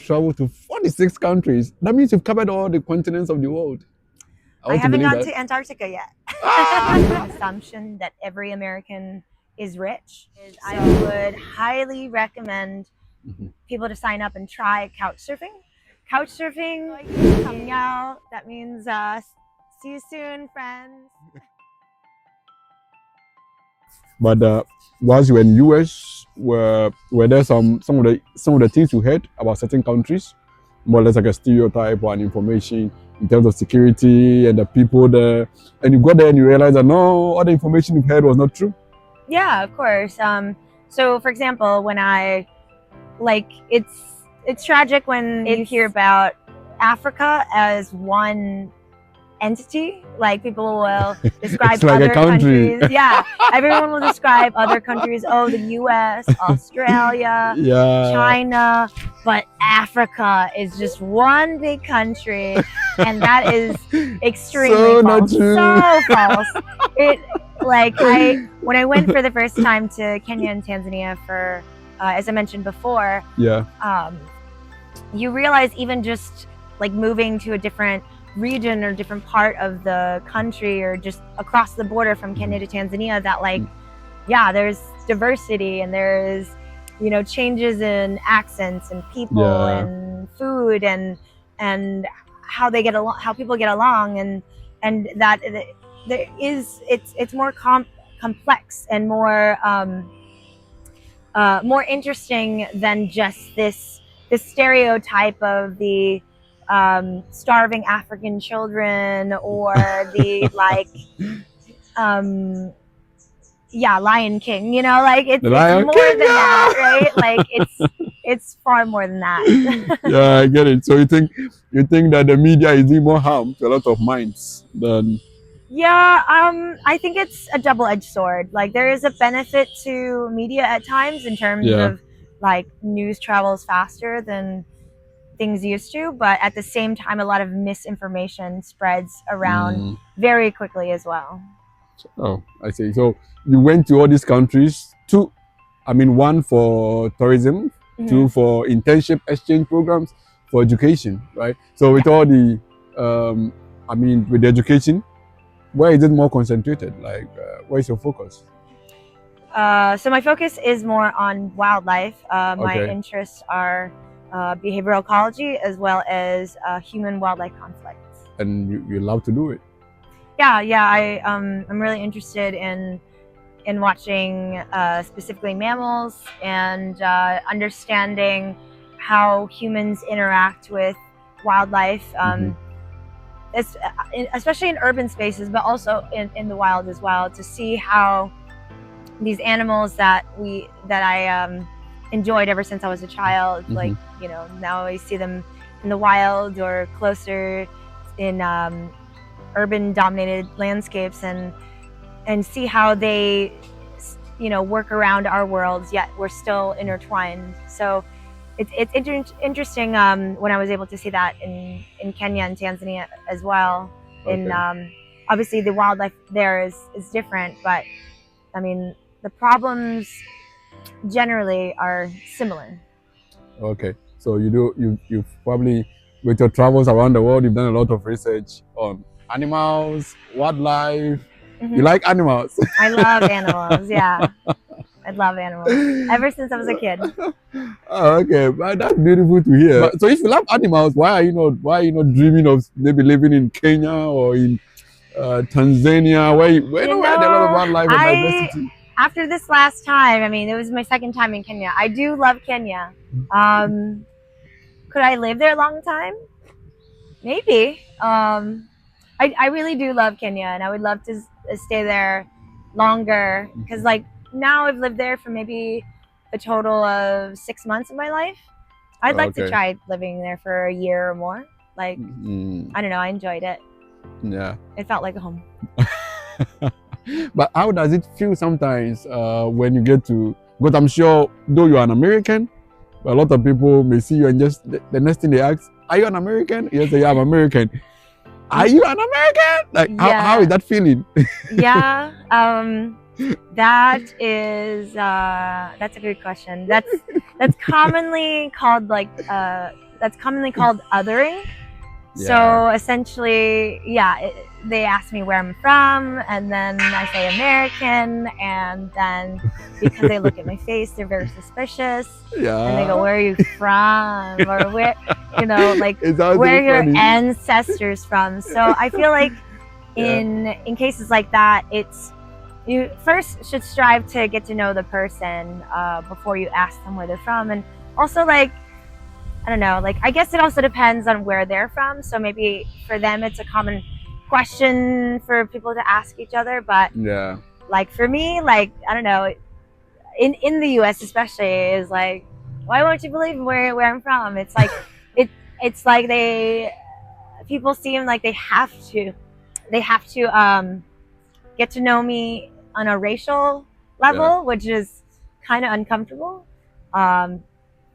you've traveled to 46 countries. That means you've covered all the continents of the world. I want to haven't believe gone that. to Antarctica yet. Ah! An assumption that every American is rich. I would highly recommend Mhm. people to sign up and try couch surfing. Couch surfing, coming out. That means see you soon, friends. But whilst you were in US, were there some of the things you heard about certain countries, more or less like a stereotype or an information in terms of security and the people there, and you got there and you realize that no, all the information you've heard was not true. Yeah, of course. So, for example, when it's tragic when you hear about Africa as one entity. Like people will describe It's like a other country. countries. Yeah, everyone will describe other countries. Oh, the U.S., Australia, Yeah. China, but Africa is just one big country, and that is extremely So not false. true. So false. When I went for the first time to Kenya and Tanzania for, as I mentioned before, Yeah. You realize even just like moving to a different region or different part of the country or just across the border from Kenya to Tanzania that yeah, there's diversity and there's, changes in accents and people and food and how they get along, how people get along, and that it's more complex and more more interesting than just this stereotype of the starving African children or the Lion King. It's more than that, right? Like it's far more than that. Yeah, I get it. So you think that the media is doing more harm to a lot of minds than? Yeah, I think it's a double-edged sword. Like there is a benefit to media at times in terms of news travels faster than things used to, but at the same time a lot of misinformation spreads around very quickly as well. Oh, I see. So you went to all these countries, one for tourism, two for internship exchange programs, for education, right? So with all the with the education, where is it more concentrated? Like, where's your focus? So my focus is more on wildlife. My interests are behavioral ecology as well as human-wildlife conflicts. And you love to do it? Yeah. I'm really interested in watching specifically mammals and understanding how humans interact with wildlife. Especially in urban spaces, but also in the wild as well, to see how these animals that I enjoyed ever since I was a child, now I see them in the wild or closer in urban dominated landscapes and see how they work around our worlds, yet we're still intertwined. So it's interesting when I was able to see that in Kenya and Tanzania as well. And obviously the wildlife there is different, but I mean the problems generally are similar. Okay, so you've probably, with your travels around the world, you've done a lot of research on animals, wildlife. You like animals? I love animals. Yeah. I love animals ever since I was a kid. Oh, okay, but that's beautiful to hear. But, so if you love animals, why are you not dreaming of maybe living in Kenya or in Tanzania, where there's a lot of wildlife and diversity? After this last time, it was my second time in Kenya. I do love Kenya. Could I live there a long time? Maybe. I really do love Kenya, and I would love to stay there longer because now I've lived there for maybe a total of 6 months of my life. I'd like to try living there for a year or more. I don't know, I enjoyed it. Yeah. It felt like a home. But how does it feel sometimes when you get to, because I'm sure, though you're an American, a lot of people may see you and just the next thing they ask, are you an American? You say, yeah, I'm American. Are you an American? Like, how is that feeling? Yeah. That is that's a good question. That's commonly called that's commonly called othering. Yeah. So essentially, they ask me where I'm from, and then I say American, and then because they look at my face, they're very suspicious, Yeah. and they go, "Where are you from?" or "Where, like It sounds where are really your funny. ancestors from?" So I feel like in cases like that, you first should strive to get to know the person before you ask them where they're from, and also like, I don't know, like I guess it also depends on where they're from. So maybe for them it's a common question for people to ask each other, but Yeah. like for me, like I don't know, in the US especially, is like, why won't you believe where I'm from? It's like it's like people seem like they have to get to know me on a racial level, which is kind of uncomfortable.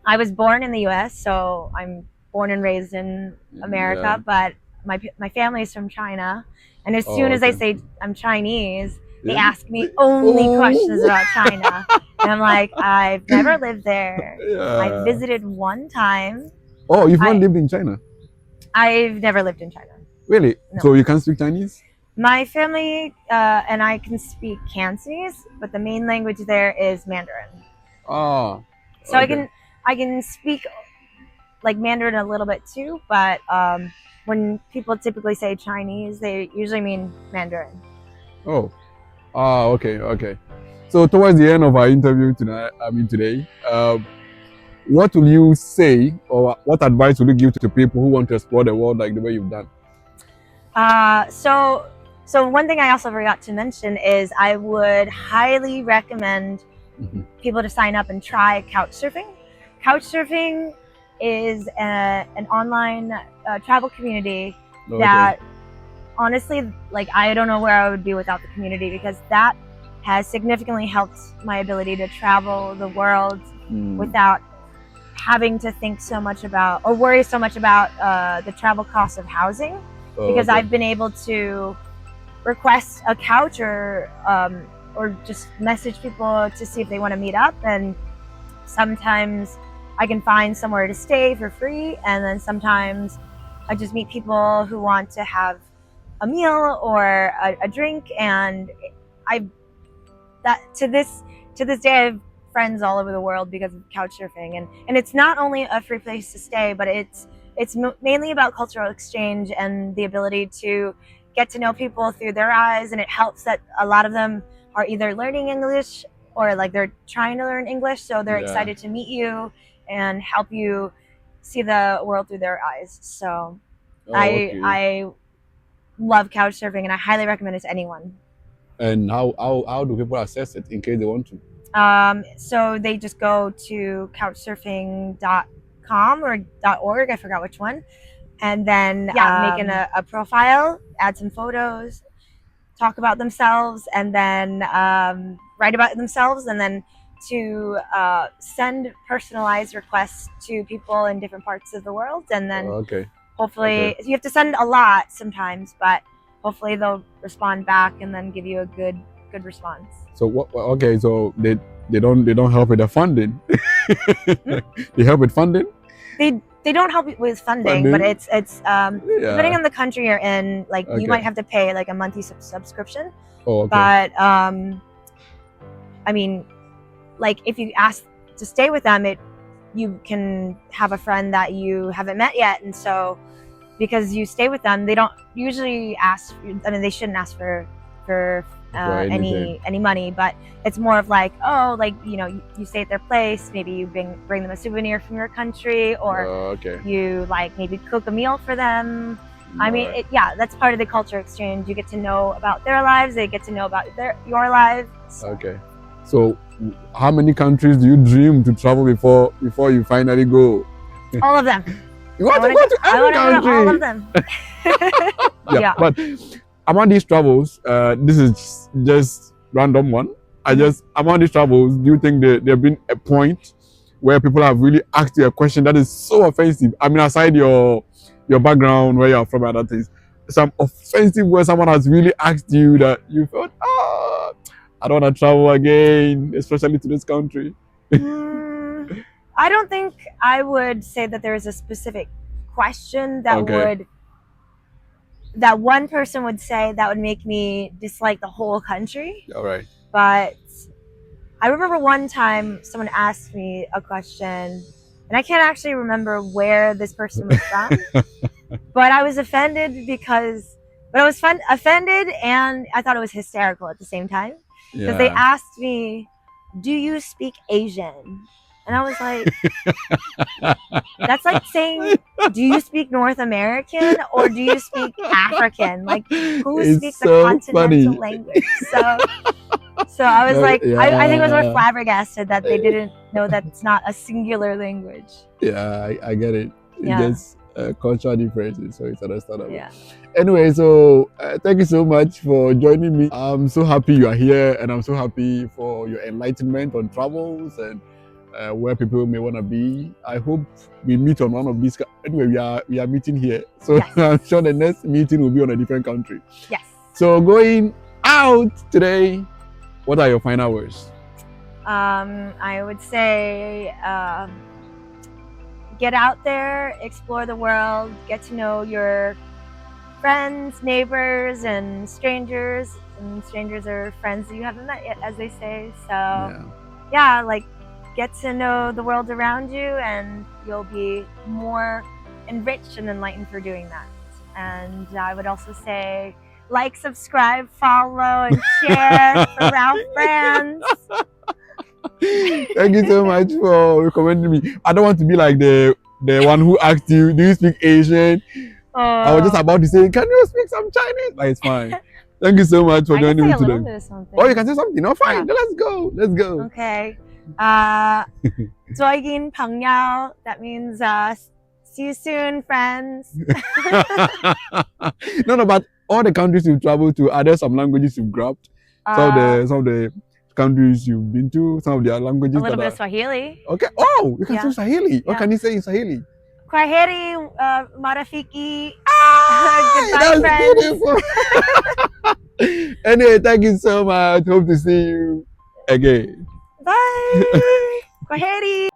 I was born in the U.S., so I'm born and raised in America, but my family is from China, and as soon as I say I'm Chinese, they ask me only questions about China, and I'm like, I've never lived there. I visited one time. Oh, you've not lived in China? I've never lived in China. Really? No. So you can speak Chinese? My family and I can speak Cantonese, but the main language there is Mandarin. Oh. So I can speak like Mandarin a little bit too, but when people typically say Chinese, they usually mean Mandarin. Oh. Okay. So towards the end of our interview today, what will you say, or what advice will you give to people who want to explore the world like the way you've done? So one thing I also forgot to mention is I would highly recommend people to sign up and try Couchsurfing. Couchsurfing is an online travel community that honestly, like, I don't know where I would be without the community, because that has significantly helped my ability to travel the world without having to think so much about or worry so much about the travel costs of housing, because I've been able to request a couch or just message people to see if they want to meet up, and sometimes I can find somewhere to stay for free, and then sometimes I just meet people who want to have a meal or a drink, and to this day I have friends all over the world because of Couchsurfing, and it's not only a free place to stay, but it's mainly about cultural exchange and the ability to get to know people through their eyes, and it helps that a lot of them are either learning English or like they're trying to learn English, so they're excited to meet you and help you see the world through their eyes. So I love Couchsurfing, and I highly recommend it to anyone. And how do people access it in case they want to? So they just go to couchsurfing.com or .org, I forgot which one, and then make a profile, add some photos, talk about themselves, and then write about themselves, and then to send personalized requests to people in different parts of the world, and then hopefully you have to send a lot sometimes, but hopefully they'll respond back and then give you a good response. So so they don't help with the funding. They help with funding? They don't help with funding, but it's depending on the country you're in, like you might have to pay like a monthly subscription. But I mean, like if you ask to stay with them, you can have a friend that you haven't met yet, and so because you stay with them, they don't usually ask. I mean, they shouldn't ask for any money, but it's more of like, oh, like, you know, you stay at their place, maybe you bring them a souvenir from your country, or you like maybe cook a meal for them. I mean, that's part of the culture exchange. You get to know about their lives, they get to know about your lives. So how many countries do you dream to travel before you finally go? All of them. You want to go to every country? All of them. But among these travels, this is just random one. Among these travels, do you think there have been a point where people have really asked you a question that is so offensive? I mean, aside your background, where you're from, and other things, some offensive where someone has really asked you that you felt, I don't want to travel again, especially to this country. I don't think I would say that there is a specific question that Okay. that one person would say that would make me dislike the whole country. All right. But I remember one time someone asked me a question, and I can't actually remember where this person was from, but I was offended offended, and I thought it was hysterical at the same time because they Yeah. asked me, "Do you speak Asian?" And I was like, that's like saying, "Do you speak North American or do you speak African? Like, who It's speaks a so continental funny. language?" So I was like, I think I was more Yeah. flabbergasted that they didn't know that it's not a singular language. Yeah, I get it. It's Yeah. just cultural differences, so it's understandable. Yeah. Anyway, so thank you so much for joining me. I'm so happy you are here, and I'm so happy for your enlightenment on travels and where people may want to be. I hope we meet on one of these. Anyway, we are meeting here, so Yes. I'm sure the next meeting will be on a different country. Yes. So going out today, what are your final words? I would say get out there, explore the world, get to know your friends, neighbors, and strangers. And strangers are friends that you haven't met yet, as they say. So yeah, like get to know the world around you, and you'll be more enriched and enlightened for doing that. And I would also say like, subscribe, follow, and share for Ralph Brands. Thank you so much for recommending me. I don't want to be like the one who asked you, "Do you speak Asian?" I was just about to say, "Can you speak some Chinese?" But it's fine. Thank you so much for joining me today. Oh, you can say something. No, fine. Yeah. Let's go. Let's go. Okay. 再見朋友. That means see you soon, friends. No, but all the countries you've traveled to, are there some languages you've grabbed? Some of the countries you've been to, some of their languages. A little bit of Swahili. Okay. Oh, you can say Swahili. What can you say in Swahili? Kwaheri, marafiki. Goodbye, that's friends. Beautiful. Anyway, thank you so much. Hope to see you again. Bye. Kwaheri.